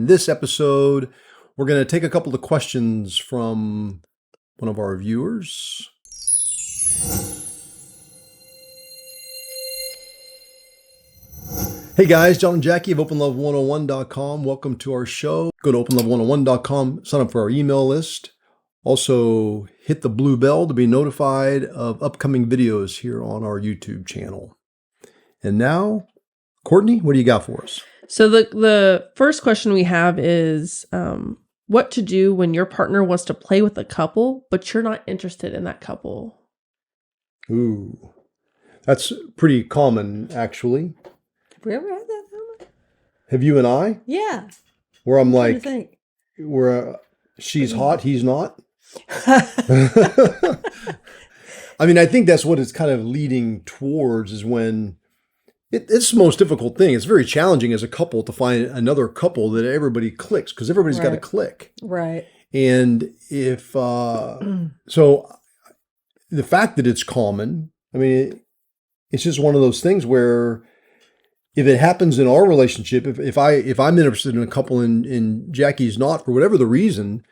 in this episode, we're going to take a couple of questions from one of our viewers. Hey guys, John and Jackie of OpenLove101.com. Welcome to our show. Go to OpenLove101.com, sign up for our email list. Also, hit the blue bell to be notified of upcoming videos here on our YouTube channel. And now, Courtney, what do you got for us? So the first question we have is what to do when your partner wants to play with a couple, but you're not interested in that couple. Ooh, that's pretty common, actually. Have we ever had that moment? Have you and I? Yeah. Where I'm What do you like, think? where she's hot, he's not. I mean, I think that's what it's kind of leading towards is when it's the most difficult thing. It's very challenging as a couple to find another couple that everybody clicks because everybody's got to click. Right. And if, so the fact that it's common, I mean, it's just one of those things where if it happens in our relationship, if I'm interested in a couple and Jackie's not for whatever the reason,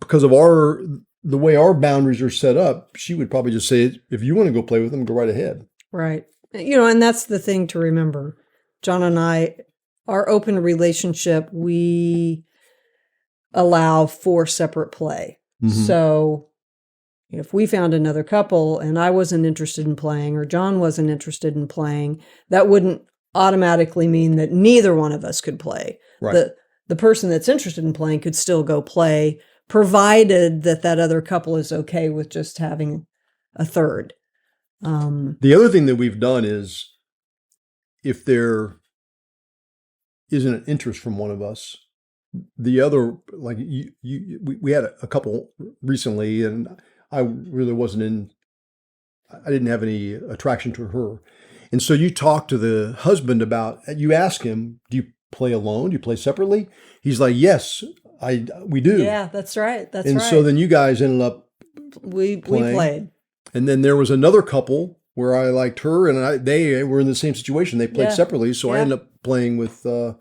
because of the way our boundaries are set up, she would probably just say, if you want to go play with them, go right ahead. Right. And that's the thing to remember. John and I, our open relationship, we allow for separate play. Mm-hmm. So if we found another couple and I wasn't interested in playing or John wasn't interested in playing, that wouldn't automatically mean that neither one of us could play. Right. The person that's interested in playing could still go play, provided that other couple is okay with just having a third. The other thing that we've done is if there isn't an interest from one of us, the other, like we had a couple recently and I really I didn't have any attraction to her. And so you talk to the husband you ask him, do you play alone? Do you play separately? He's like, yes, we do. Yeah, that's right. And so then you guys ended up we played. And then there was another couple where I liked her and they were in the same situation. They played separately. So I ended up playing with the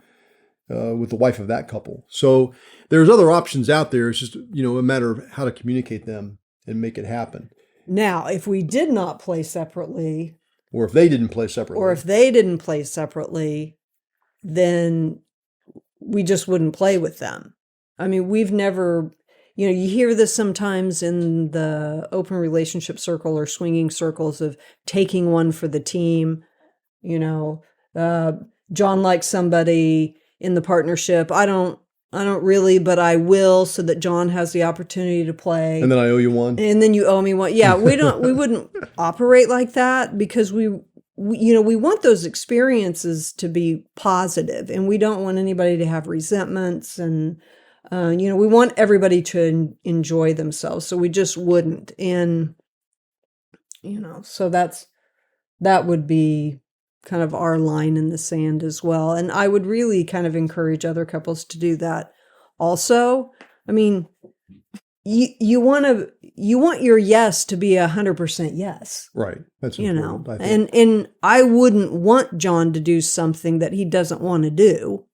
wife of that couple. So there's other options out there. It's just, a matter of how to communicate them and make it happen. Now, if we did not play separately, or if they didn't play separately, then we just wouldn't play with them. I mean, we've never, you hear this sometimes in the open relationship circle or swinging circles of taking one for the team. John likes somebody in the partnership. I don't really, but I will, so that John has the opportunity to play. And then I owe you one. And then you owe me one. Yeah, we wouldn't operate like that because we want those experiences to be positive, and we don't want anybody to have resentments, and we want everybody to enjoy themselves. So we just wouldn't, and so that would be kind of our line in the sand as well. And I would really kind of encourage other couples to do that also. I mean, you want your yes to be 100% yes. Right. That's important, I think. And I wouldn't want John to do something that he doesn't want to do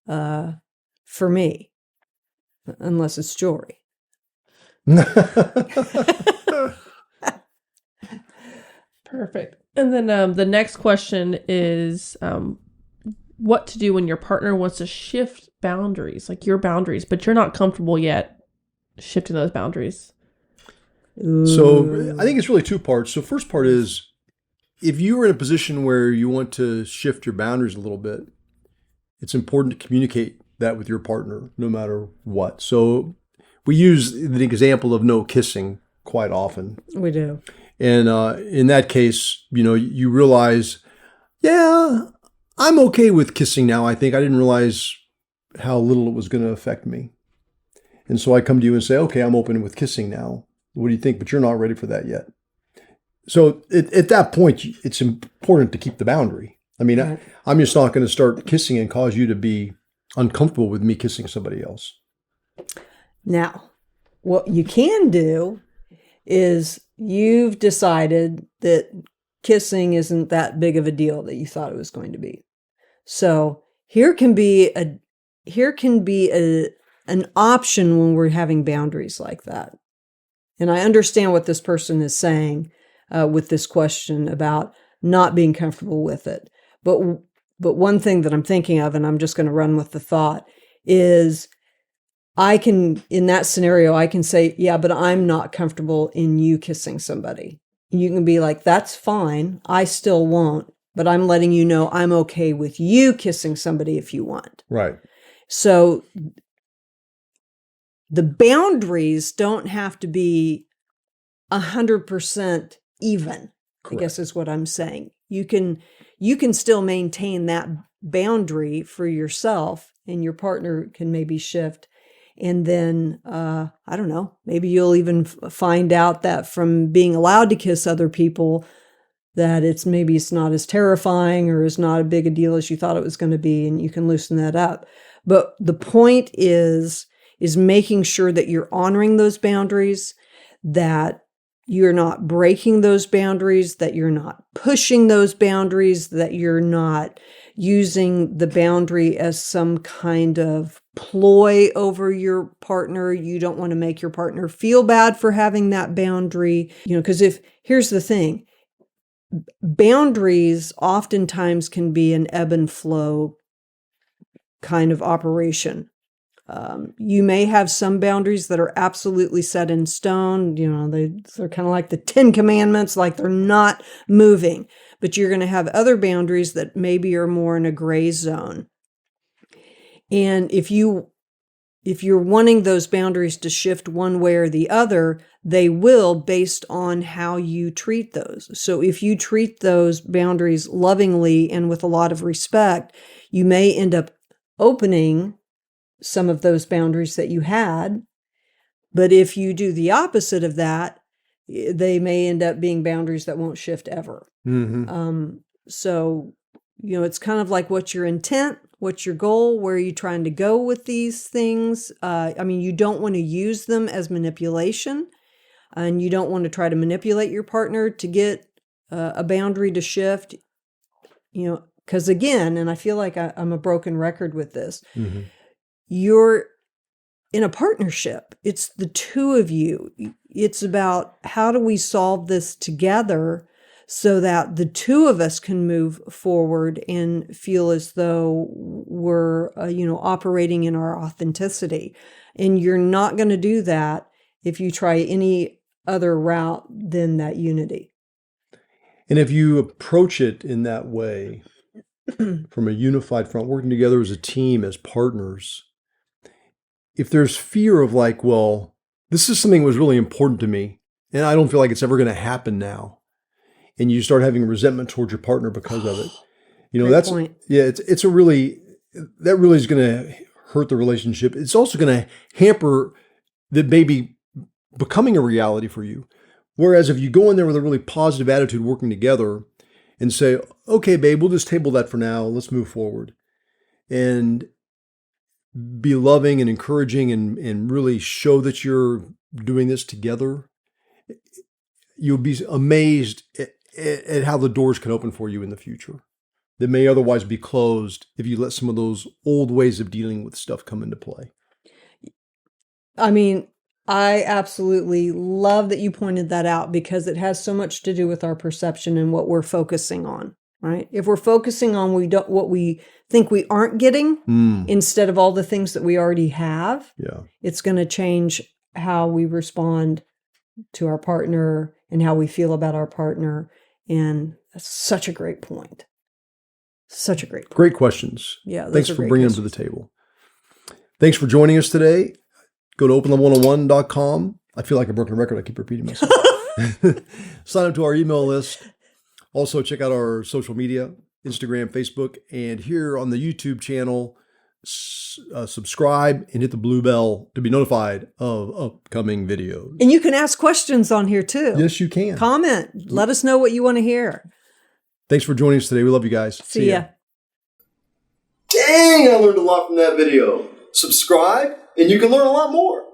for me, unless it's jewelry. Perfect. And then the next question is what to do when your partner wants to shift boundaries, like your boundaries, but you're not comfortable yet shifting those boundaries. Ooh. So I think it's really two parts. So first part is if you are in a position where you want to shift your boundaries a little bit, it's important to communicate that with your partner no matter what. So we use the example of no kissing quite often. We do. And in that case, you realize, yeah, I'm okay with kissing now. I think I didn't realize how little it was going to affect me. And so I come to you and say, okay, I'm open with kissing now. What do you think? But you're not ready for that yet. So at that point, it's important to keep the boundary. I mean, right. I'm just not going to start kissing and cause you to be uncomfortable with me kissing somebody else. Now, what you can do is you've decided that kissing isn't that big of a deal that you thought it was going to be. So here can be be an option when we're having boundaries like that. And I understand what this person is saying with this question about not being comfortable with it. But one thing that I'm thinking of, and I'm just going to run with the thought, is in that scenario, I can say, yeah, but I'm not comfortable in you kissing somebody. You can be like, that's fine. I still won't, but I'm letting you know I'm okay with you kissing somebody if you want. Right. So the boundaries don't have to be 100% even, Correct. I guess is what I'm saying. You can still maintain that boundary for yourself, and your partner can maybe shift. And then, I don't know, maybe you'll even find out that from being allowed to kiss other people, that it's not as terrifying or is not as big a deal as you thought it was going to be, and you can loosen that up. But the point is making sure that you're honoring those boundaries, that you're not breaking those boundaries, that you're not pushing those boundaries, that you're not using the boundary as some kind of ploy over your partner. You don't want to make your partner feel bad for having that boundary, because here's the thing, boundaries oftentimes can be an ebb and flow kind of operation. You may have some boundaries that are absolutely set in stone. They're kind of like the 10 Commandments, like they're not moving. But you're going to have other boundaries that maybe are more in a gray zone. And if you're wanting those boundaries to shift one way or the other, they will based on how you treat those. So if you treat those boundaries lovingly and with a lot of respect, you may end up opening some of those boundaries that you had. But if you do the opposite of that, they may end up being boundaries that won't shift ever. Mm-hmm. So, it's kind of like, what's your intent? What's your goal? Where are you trying to go with these things? You don't want to use them as manipulation, and you don't want to try to manipulate your partner to get a boundary to shift, because again, and I feel like I'm a broken record with this, Mm-hmm. You're in a partnership. It's the two of you. It's about, how do we solve this together so that the two of us can move forward and feel as though we're, operating in our authenticity. And you're not going to do that if you try any other route than that unity. And if you approach it in that way, from a unified front, working together as a team, as partners, if there's fear of like, well, this is something that was really important to me, and I don't feel like it's ever going to happen now, and you start having resentment towards your partner because of it, Great point. It's a really, that really is going to hurt the relationship. It's also going to hamper the maybe becoming a reality for you. Whereas if you go in there with a really positive attitude, working together, and say, okay, babe, we'll just table that for now. Let's move forward. And be loving and encouraging and really show that you're doing this together. You'll be amazed at how the doors can open for you in the future that may otherwise be closed if you let some of those old ways of dealing with stuff come into play. I absolutely love that you pointed that out, because it has so much to do with our perception and what we're focusing on, right? If we're focusing on what we think we aren't getting instead of all the things that we already have, it's going to change how we respond to our partner and how we feel about our partner. And that's such a great point. Such a great point. Great questions. Yeah. Thanks for bringing them to the table. Thanks for joining us today. Go to openlove101.com. I feel like a broken record. I keep repeating myself. Sign up to our email list. Also, check out our social media, Instagram, Facebook, and here on the YouTube channel, subscribe and hit the blue bell to be notified of upcoming videos. And you can ask questions on here too. Yes, you can. Comment. Let us know what you want to hear. Thanks for joining us today. We love you guys. See ya. Dang, I learned a lot from that video. Subscribe and you can learn a lot more.